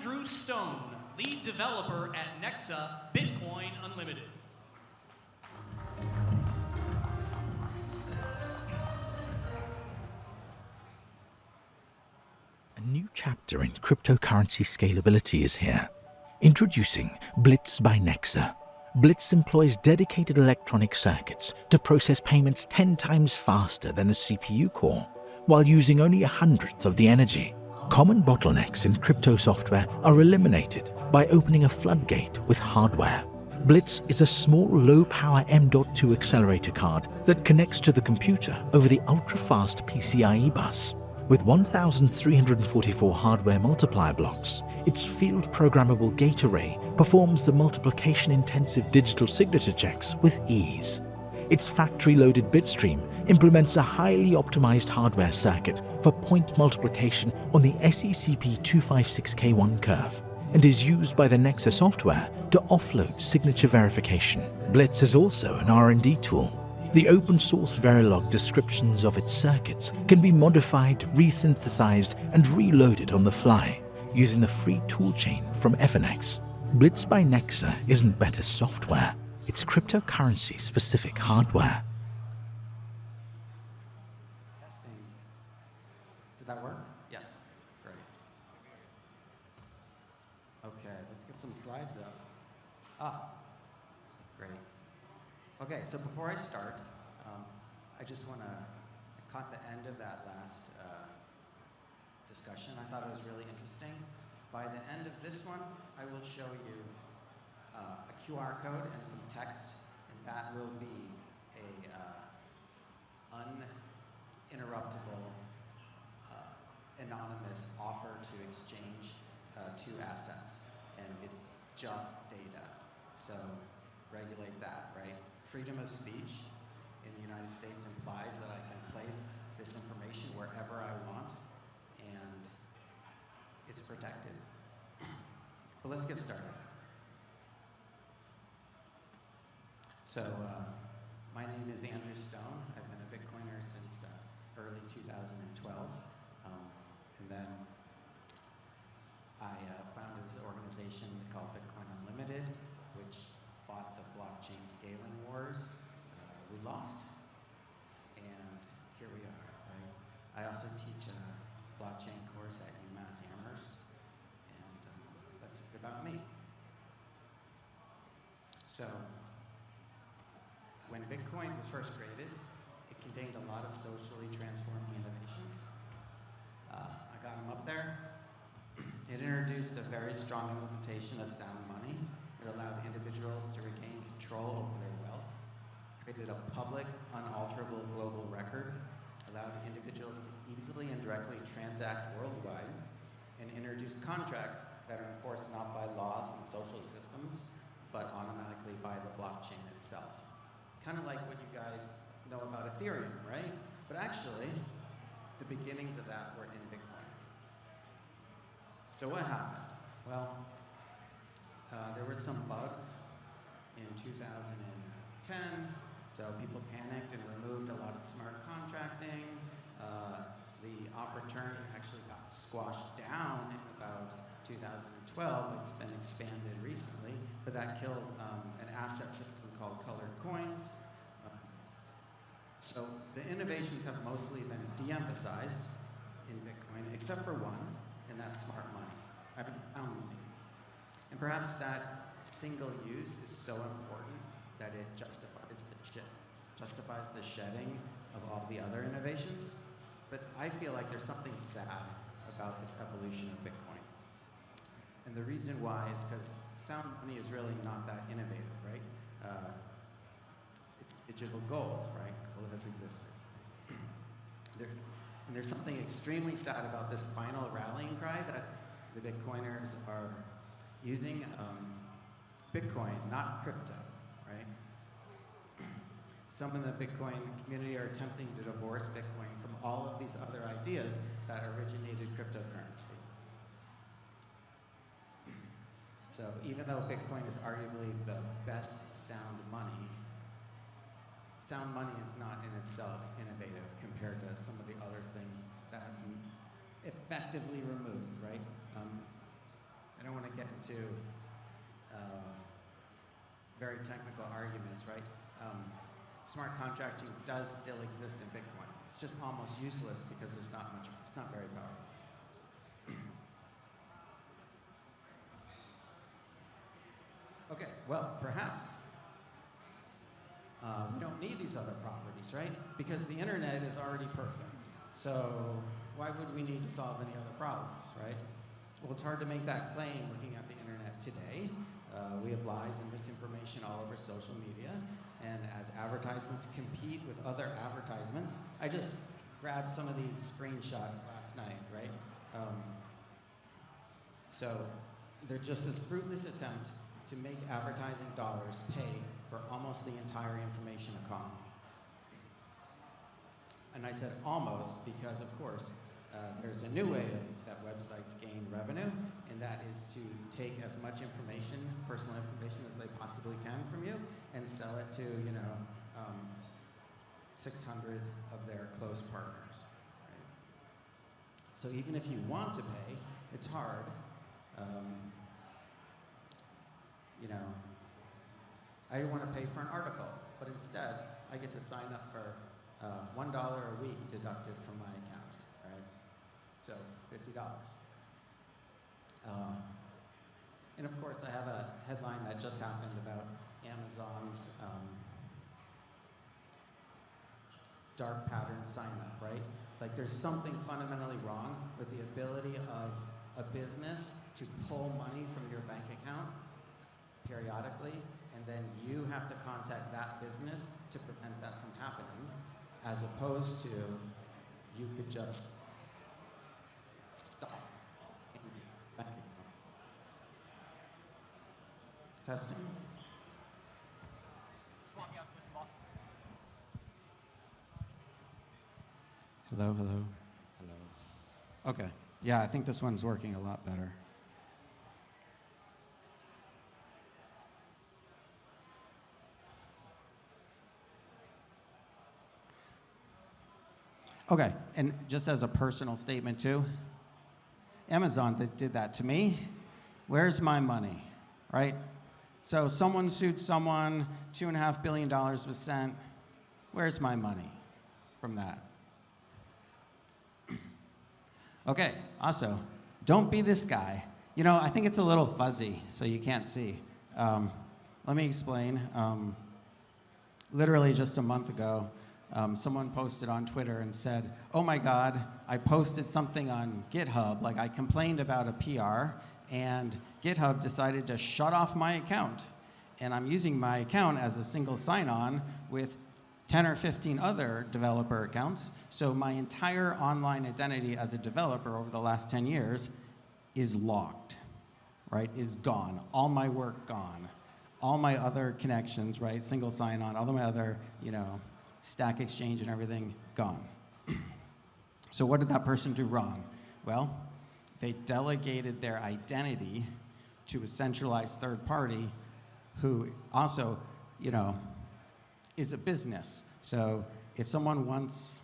Andrew Stone, lead developer at Nexa Bitcoin Unlimited. A new chapter in cryptocurrency scalability is here. Introducing Blitz by Nexa. Blitz employs dedicated electronic circuits to process payments 10 times faster than a CPU core, while using only 1/100th of the energy. Common bottlenecks in crypto software are eliminated by opening a floodgate with hardware. Blitz is a small, low-power M.2 accelerator card that connects to the computer over the ultra-fast PCIe bus. With 1,344 hardware multiplier blocks, its field-programmable gate array performs the multiplication-intensive digital signature checks with ease. Its factory-loaded bitstream implements a highly optimized hardware circuit for point multiplication on the SECP256K1 curve and is used by the Nexa software to offload signature verification. Blitz is also an R&D tool. The open-source Verilog descriptions of its circuits can be modified, resynthesized, and reloaded on the fly using the free toolchain from Evernex. Blitz by Nexa isn't better software, it's cryptocurrency-specific hardware. Testing. Did that work? Yes. Great. Okay, let's get some slides up. Great. Okay, so before I start, I just want to, I caught the end of that last discussion. I thought it was really interesting. By the end of this one, I will show you a QR code and some text, and that will be a uninterruptible, anonymous offer to exchange two assets, and it's just data. So regulate that, right? Freedom of speech in the United States implies that I can place this information wherever I want, and it's protected. But let's get started. So my name is Andrew Stone. I've been a Bitcoiner since early 2012. And then I founded this organization called Bitcoin Unlimited, which fought the blockchain scaling wars. We lost, and here we are, right? I also teach a blockchain course at UMass Amherst, and that's about me. So, when Bitcoin was first created, it contained a lot of socially transforming innovations. I got them up there. It introduced a very strong implementation of sound money. It allowed individuals to regain control over their wealth, created a public, unalterable global record, allowed individuals to easily and directly transact worldwide, and introduced contracts that are enforced not by laws and social systems, but automatically by the blockchain itself. Kind of like what you guys know about Ethereum, right? But actually, the beginnings of that were in Bitcoin. So what happened? Well, there were some bugs in 2010, so people panicked and removed a lot of smart contracting. The op return actually got squashed down in about 2012. It's been expanded recently, but that killed an asset system called colored coins. So the innovations have mostly been de-emphasized in Bitcoin, except for one, and that's smart money. I mean, found money. And perhaps that single use is so important that it justifies the shedding of all the other innovations. But I feel like there's something sad about this evolution of Bitcoin. And the reason why is because sound money is really not that innovative, right? It's digital gold, right? Well, it has existed. And there's something extremely sad about this final rallying cry that the Bitcoiners are using. Bitcoin, not crypto, right? Some in the Bitcoin community are attempting to divorce Bitcoin from all of these other ideas that originated cryptocurrency. So even though Bitcoin is arguably the best sound money is not in itself innovative compared to some of the other things that have been effectively removed, right? I don't want to get into very technical arguments, right? Smart contracting does still exist in Bitcoin. It's just almost useless because there's not much, it's not very powerful. Okay, well, perhaps we don't need these other properties, right? Because the internet is already perfect. So why would we need to solve any other problems, right? Well, it's hard to make that claim looking at the internet today. We have lies and misinformation all over social media. And as advertisements compete with other advertisements, I just grabbed some of these screenshots last night, right? So they're just this fruitless attempt to make advertising dollars pay for almost the entire information economy. And I said almost because, of course, there's a new way that websites gain revenue, and that is to take as much information, personal information, as they possibly can from you, and sell it to, 600 of their close partners. Right? So even if you want to pay, it's hard. I want to pay for an article, but instead I get to sign up for $1 a week deducted from my account, right? So $50. And of course, I have a headline that just happened about Amazon's dark pattern sign up, right? Like there's something fundamentally wrong with the ability of a business to pull money from your bank account periodically, and then you have to contact that business to prevent that from happening, as opposed to you could just stop. Testing. Hello, hello, hello. Okay, yeah, I think this one's working a lot better. Okay, and just as a personal statement too, Amazon that did that to me, where's my money, right? So someone sued someone, $2.5 billion was sent, where's my money from that? Okay, also, don't be this guy. I think it's a little fuzzy, so you can't see. Let me explain. Literally just a month ago, someone posted on Twitter and said, oh my God, I posted something on GitHub, like I complained about a PR, and GitHub decided to shut off my account. And I'm using my account as a single sign-on with 10 or 15 other developer accounts. So my entire online identity as a developer over the last 10 years is locked, right, is gone. All my work gone. All my other connections, right, single sign-on, all of my other, Stack Exchange and everything, gone. So what did that person do wrong? Well, they delegated their identity to a centralized third party who also, is a business. So if someone wants,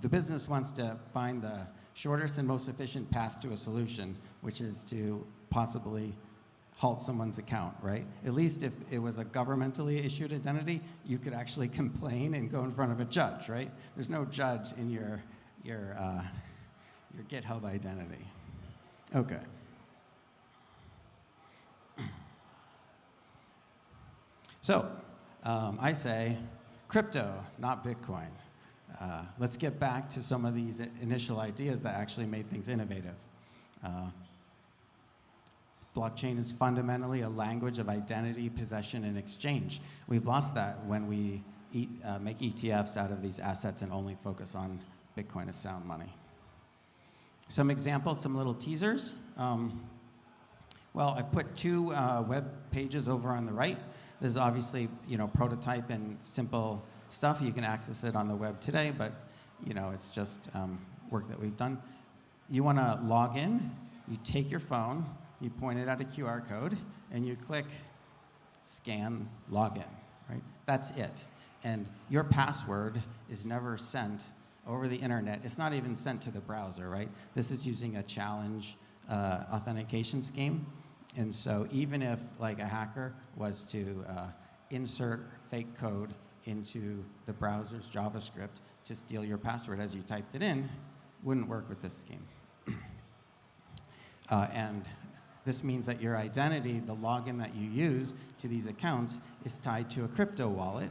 the business wants to find the shortest and most efficient path to a solution, which is to possibly halt someone's account, right? At least if it was a governmentally issued identity, you could actually complain and go in front of a judge, right? There's no judge in your GitHub identity. Okay. So I say crypto, not Bitcoin. Let's get back to some of these initial ideas that actually made things innovative. Blockchain is fundamentally a language of identity, possession, and exchange. We've lost that when we make ETFs out of these assets and only focus on Bitcoin as sound money. Some examples, some little teasers. Well, I've put two web pages over on the right. This is obviously, prototype and simple stuff. You can access it on the web today, but, it's just work that we've done. You want to log in. You take your phone. You point it at a QR code, and you click scan login, right? That's it. And your password is never sent over the internet. It's not even sent to the browser, right? This is using a challenge authentication scheme. And so even if like a hacker was to insert fake code into the browser's JavaScript to steal your password as you typed it in, wouldn't work with this scheme. And this means that your identity, the login that you use to these accounts, is tied to a crypto wallet.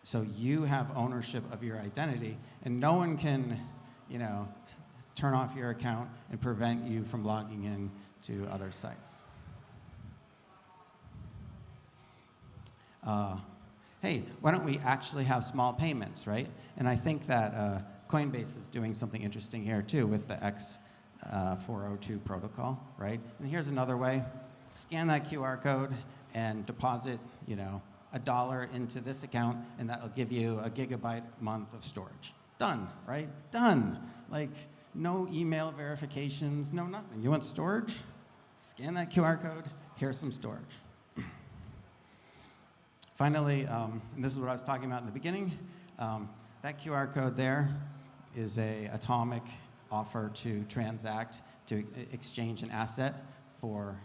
So you have ownership of your identity, and no one can, turn off your account and prevent you from logging in to other sites. Hey, why don't we actually have small payments, right? And I think that Coinbase is doing something interesting here too with the X402 protocol, right? And here's another way: scan that QR code and deposit, $1 into this account, and that'll give you a gigabyte month of storage. Done, right? Done. Like, no email verifications, no nothing. You want storage? Scan that QR code, here's some storage. Finally, and this is what I was talking about in the beginning, that QR code there is an atomic offer to transact, to exchange an asset for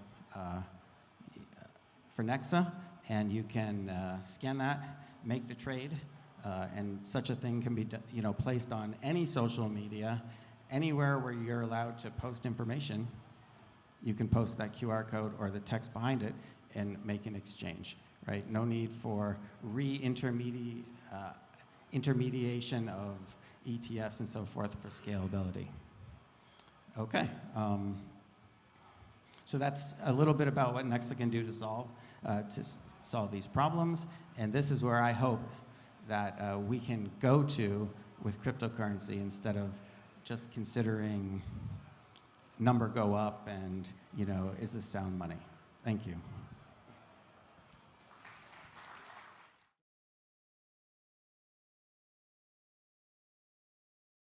Nexa, and you can scan that, make the trade, and such a thing can be placed on any social media, anywhere where you're allowed to post information. You can post that QR code or the text behind it and make an exchange. Right? No need for intermediation of ETFs and so forth for scalability. Okay. So that's a little bit about what Nexa can do to solve these problems. And this is where I hope that we can go to with cryptocurrency instead of just considering number go up and, is this sound money? Thank you.